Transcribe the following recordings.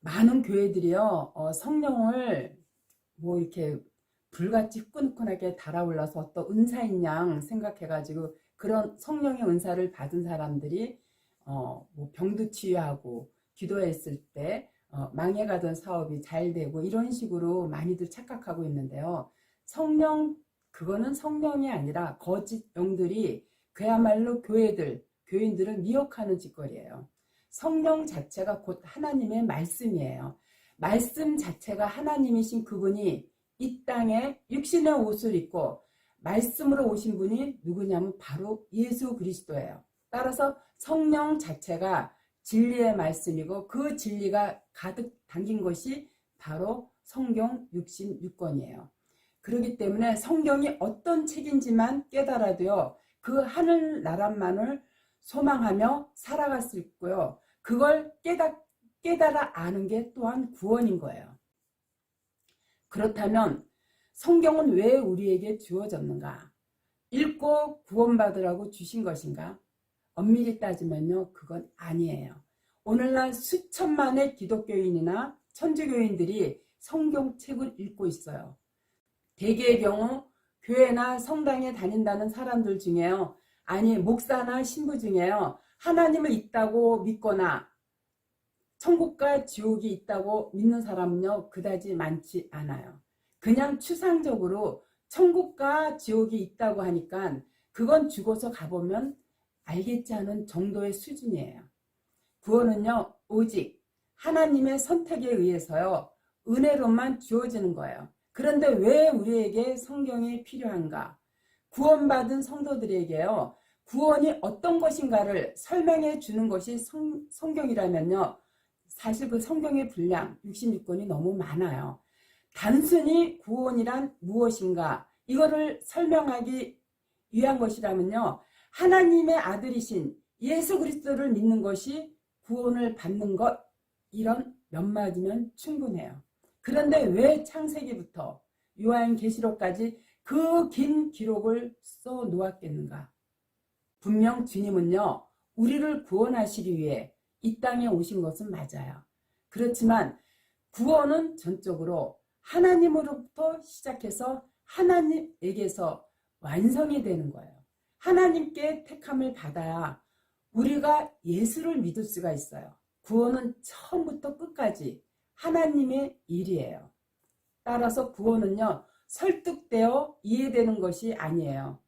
많은 교회들이요, 성령을 뭐 이렇게 불같이 후끈후끈하게 달아올라서 또 은사인 양 생각해가지고 그런 성령의 은사를 받은 사람들이 뭐 병도 치유하고 기도했을 때 망해가던 사업이 잘 되고 이런 식으로 많이들 착각하고 있는데요. 그거는 성령이 아니라 거짓 영들이 그야말로 교인들을 미혹하는 짓거리예요. 성령 자체가 곧 하나님의 말씀이에요. 말씀 자체가 하나님이신 그분이 이 땅에 육신의 옷을 입고 말씀으로 오신 분이 누구냐면 바로 예수 그리스도예요. 따라서 성령 자체가 진리의 말씀이고 그 진리가 가득 담긴 것이 바로 성경 66권이에요. 그렇기 때문에 성경이 어떤 책인지만 깨달아도요, 그 하늘나라만을 소망하며 살아갈 수 있고요. 그걸 깨달아 아는 게 또한 구원인 거예요. 그렇다면 성경은 왜 우리에게 주어졌는가? 읽고 구원받으라고 주신 것인가? 엄밀히 따지면요, 그건 아니에요. 오늘날 수천만의 기독교인이나 천주교인들이 성경책을 읽고 있어요. 대개의 경우 교회나 성당에 다닌다는 사람들 중에요, 아니 목사나 신부 중에요, 하나님을 있다고 믿거나 천국과 지옥이 있다고 믿는 사람은요, 그다지 많지 않아요. 그냥 추상적으로 천국과 지옥이 있다고 하니까 그건 죽어서 가보면 알겠지 하는 정도의 수준이에요. 구원은요, 오직 하나님의 선택에 의해서요, 은혜로만 주어지는 거예요. 그런데 왜 우리에게 성경이 필요한가? 구원받은 성도들에게요, 구원이 어떤 것인가를 설명해 주는 것이 성경이라면요, 사실 그 성경의 분량 66권이 너무 많아요. 단순히 구원이란 무엇인가 이거를 설명하기 위한 것이라면요, 하나님의 아들이신 예수 그리스도를 믿는 것이 구원을 받는 것, 이런 몇 마디면 충분해요. 그런데 왜 창세기부터 요한계시록까지 그 긴 기록을 써 놓았겠는가? 분명 주님은요, 우리를 구원하시기 위해 이 땅에 오신 것은 맞아요. 그렇지만 구원은 전적으로 하나님으로부터 시작해서 하나님에게서 완성이 되는 거예요. 하나님께 택함을 받아야 우리가 예수를 믿을 수가 있어요. 구원은 처음부터 끝까지 하나님의 일이에요. 따라서 구원은요, 설득되어 이해되는 것이 아니에요.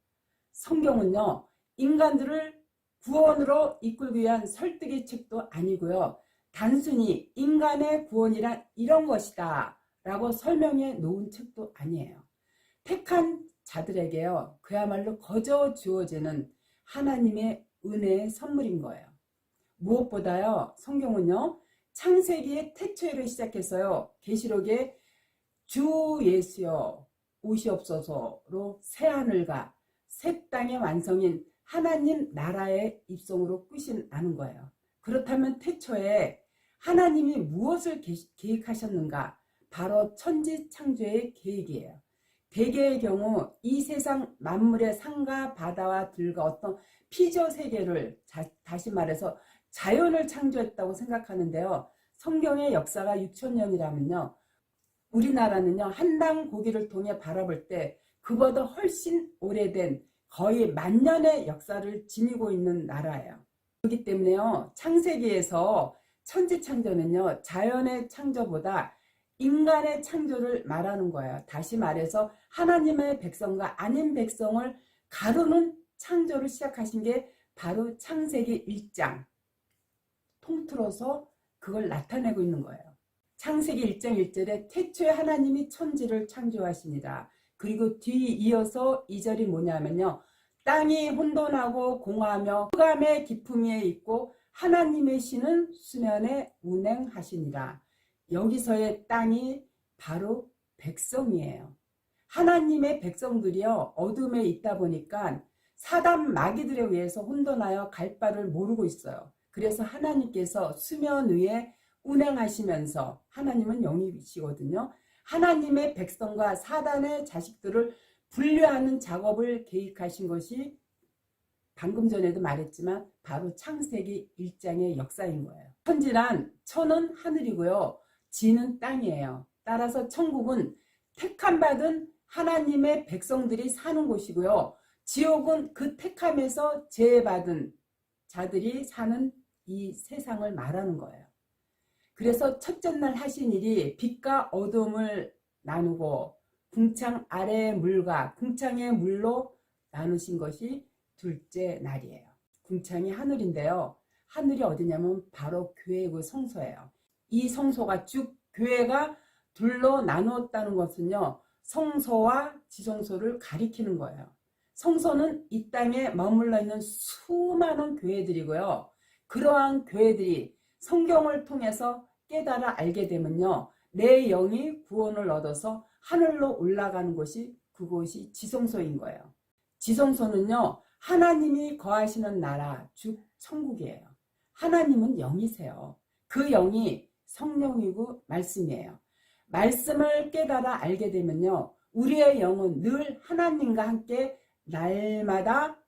성경은요, 인간들을 구원으로 이끌기 위한 설득의 책도 아니고요, 단순히 인간의 구원이란 이런 것이다 라고 설명해 놓은 책도 아니에요. 택한 자들에게요, 그야말로 거저 주어지는 하나님의 은혜의 선물인 거예요. 무엇보다요, 성경은요, 창세기의 태초에를 시작해서요, 계시록에 주 예수여 오시옵소서로 새 하늘과 새 땅의 완성인 하나님 나라의 입성으로 끝이 나는 거예요. 그렇다면 태초에 하나님이 무엇을 계획하셨는가? 바로 천지 창조의 계획이에요. 대개의 경우 이 세상 만물의 산과 바다와 들과 어떤 피조 세계를 다시 말해서 자연을 창조했다고 생각하는데요. 성경의 역사가 6,000년이라면요. 우리나라는요, 한당 고기를 통해 바라볼 때 그보다 훨씬 오래된 거의 만년의 역사를 지니고 있는 나라예요. 그렇기 때문에요, 창세기에서 천지창조는요, 자연의 창조보다 인간의 창조를 말하는 거예요. 다시 말해서 하나님의 백성과 아닌 백성을 가르는 창조를 시작하신 게 바로 창세기 1장. 통틀어서 그걸 나타내고 있는 거예요. 창세기 1장 1절에 태초에 하나님이 천지를 창조하시니라. 그리고 뒤이어서 2절이 뭐냐면요, 땅이 혼돈하고 공허하며 흑암의 깊음에 있고 하나님의 신은 수면에 운행하시니라. 여기서의 땅이 바로 백성이에요. 하나님의 백성들이요, 어둠에 있다 보니까 사단 마귀들에 의해서 혼돈하여 갈 바를 모르고 있어요. 그래서 하나님께서 수면 위에 운행하시면서, 하나님은 영이시거든요. 하나님의 백성과 사단의 자식들을 분류하는 작업을 계획하신 것이 방금 전에도 말했지만 바로 창세기 1장의 역사인 거예요. 천지란 천은 하늘이고요, 지는 땅이에요. 따라서 천국은 택함받은 하나님의 백성들이 사는 곳이고요, 지옥은 그 택함에서 제외받은 자들이 사는 이 세상을 말하는 거예요. 그래서 첫째 날 하신 일이 빛과 어둠을 나누고 궁창 아래의 물과 궁창의 물로 나누신 것이 둘째 날이에요. 궁창이 하늘인데요, 하늘이 어디냐면 바로 교회고 성소예요. 이 성소가 쭉 교회가 둘로 나누었다는 것은요, 성소와 지성소를 가리키는 거예요. 성소는 이 땅에 머물러 있는 수많은 교회들이고요, 그러한 교회들이 성경을 통해서 깨달아 알게 되면요, 내 영이 구원을 얻어서 하늘로 올라가는 곳이, 그곳이 지성소인 거예요. 지성소는요, 하나님이 거하시는 나라, 즉 천국이에요. 하나님은 영이세요. 그 영이 성령이고 말씀이에요. 말씀을 깨달아 알게 되면요, 우리의 영은 늘 하나님과 함께 날마다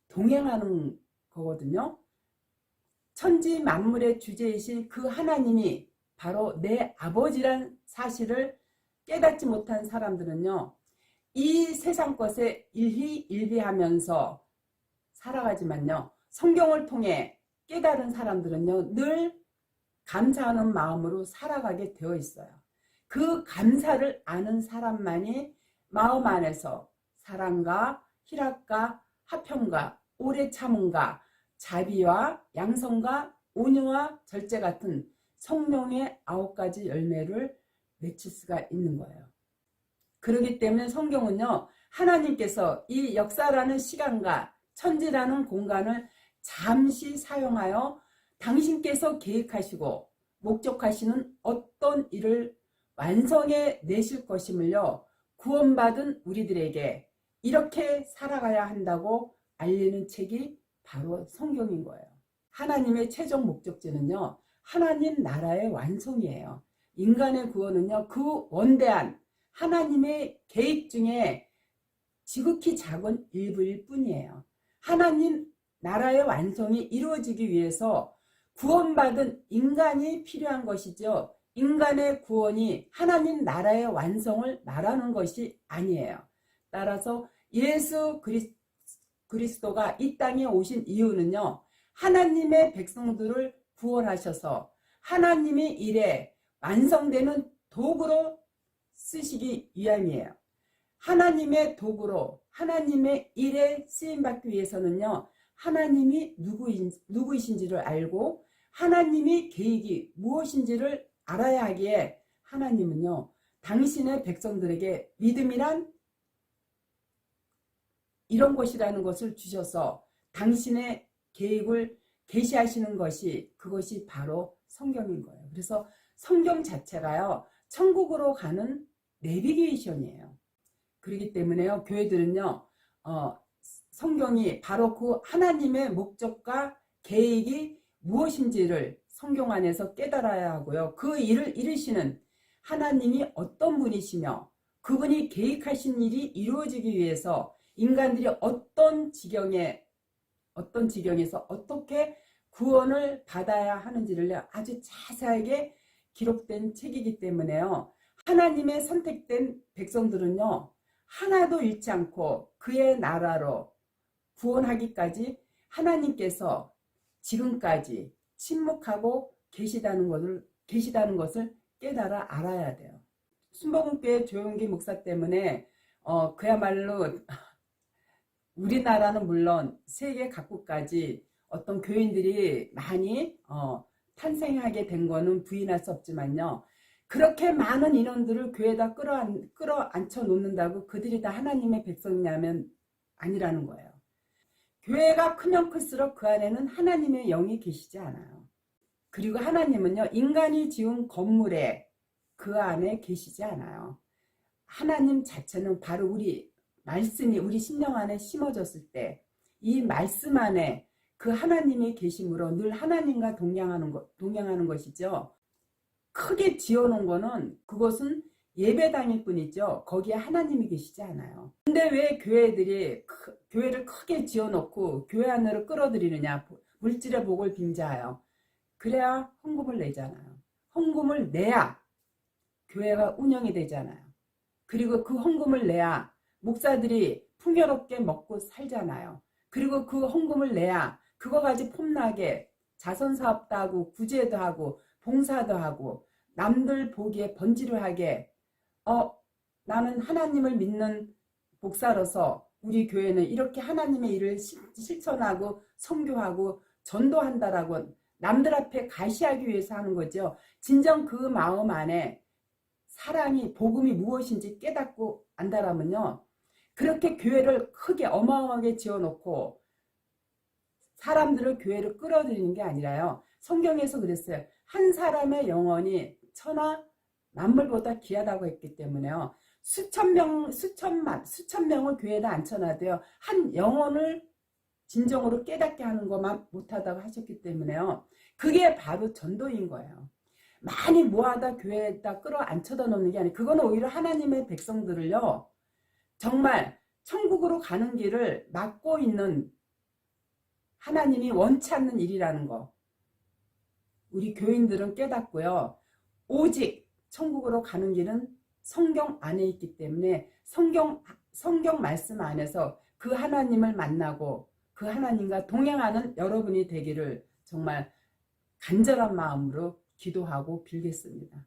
동행하는 거거든요. 천지 만물의 주제이신 그 하나님이 바로 내 아버지란 사실을 깨닫지 못한 사람들은요, 이 세상 것에 일희일비하면서 살아가지만요, 성경을 통해 깨달은 사람들은요, 늘 감사하는 마음으로 살아가게 되어 있어요. 그 감사를 아는 사람만이 마음 안에서 사랑과 희락과 화평과 오래 참음과 자비와 양성과 온유와 절제 같은 성령의 9가지 열매를 맺힐 수가 있는 거예요. 그렇기 때문에 성경은요, 하나님께서 이 역사라는 시간과 천지라는 공간을 잠시 사용하여 당신께서 계획하시고 목적하시는 어떤 일을 완성해 내실 것임을요, 구원받은 우리들에게 이렇게 살아가야 한다고 알리는 책이 바로 성경인 거예요. 하나님의 최종 목적지는요, 하나님 나라의 완성이에요. 인간의 구원은요, 그 원대한 하나님의 계획 중에 지극히 작은 일부일 뿐이에요. 하나님 나라의 완성이 이루어지기 위해서 구원받은 인간이 필요한 것이죠, 인간의 구원이 하나님 나라의 완성을 말하는 것이 아니에요. 따라서 예수 그리스도가 이 땅에 오신 이유는요, 하나님의 백성들을 구원하셔서 하나님의 일에 완성되는 도구로 쓰시기 위함이에요. 하나님의 도구로 하나님의 일에 쓰임받기 위해서는요, 하나님이 누구이신지를 알고 하나님의 계획이 무엇인지를 알아야 하기에, 하나님은요, 당신의 백성들에게 믿음이란 이런 것이라는 것을 주셔서 당신의 계획을 계시하시는 것이, 그것이 바로 성경인 거예요. 그래서 성경 자체가요, 천국으로 가는 내비게이션이에요. 그렇기 때문에요, 교회들은요, 성경이 바로 그 하나님의 목적과 계획이 무엇인지를 성경 안에서 깨달아야 하고요, 그 일을 이루시는 하나님이 어떤 분이시며 그분이 계획하신 일이 이루어지기 위해서 인간들이 어떤 지경에서 어떻게 구원을 받아야 하는지를 아주 자세하게 기록된 책이기 때문에요, 하나님의 선택된 백성들은요, 하나도 잃지 않고 그의 나라로 구원하기까지 하나님께서 지금까지 침묵하고 계시다는 것을 깨달아 알아야 돼요. 순복음교회 조용기 목사 때문에 그야말로 우리나라는 물론 세계 각국까지 어떤 교인들이 많이 탄생하게 된 거는 부인할 수 없지만요, 그렇게 많은 인원들을 교회에다 끌어안쳐 놓는다고 그들이 다 하나님의 백성이냐면 아니라는 거예요. 교회가 크면 클수록 그 안에는 하나님의 영이 계시지 않아요. 그리고 하나님은요, 인간이 지은 건물에 그 안에 계시지 않아요. 하나님 자체는 바로 우리 말씀이 우리 심령 안에 심어졌을 때 이 말씀 안에 그 하나님이 계심으로 늘 하나님과 동행하는 것이죠. 크게 지어놓은 거는 그것은 예배당일 뿐이죠. 거기에 하나님이 계시지 않아요. 근데 왜 교회들이 교회를 크게 지어놓고 교회 안으로 끌어들이느냐. 물질의 복을 빙자하여. 그래야 헌금을 내잖아요. 헌금을 내야 교회가 운영이 되잖아요. 그리고 그 헌금을 내야 목사들이 풍요롭게 먹고 살잖아요. 그리고 그 헌금을 내야 그거 가지고 폼나게 자선사업도 하고 구제도 하고 봉사도 하고 남들 보기에 번지를 하게 나는 하나님을 믿는 목사로서 우리 교회는 이렇게 하나님의 일을 실천하고 선교하고 전도한다라고 남들 앞에 가시하기 위해서 하는 거죠. 진정 그 마음 안에 사랑이 복음이 무엇인지 깨닫고 안다라면요. 그렇게 교회를 크게 어마어마하게 지어놓고 사람들을 교회를 끌어들이는 게 아니라요. 성경에서 그랬어요. 한 사람의 영혼이 천하 만물보다 귀하다고 했기 때문에요. 수천 명을 교회에다 앉혀놔도요. 한 영혼을 진정으로 깨닫게 하는 것만 못하다고 하셨기 때문에요. 그게 바로 전도인 거예요. 많이 모아다 교회에다 끌어앉혀다 놓는 게 아니에요. 그거는 오히려 하나님의 백성들을요. 정말 천국으로 가는 길을 막고 있는 하나님이 원치 않는 일이라는 거. 우리 교인들은 깨닫고요. 오직 천국으로 가는 길은 성경 안에 있기 때문에 성경 말씀 안에서 그 하나님을 만나고 그 하나님과 동행하는 여러분이 되기를 정말 간절한 마음으로 기도하고 빌겠습니다.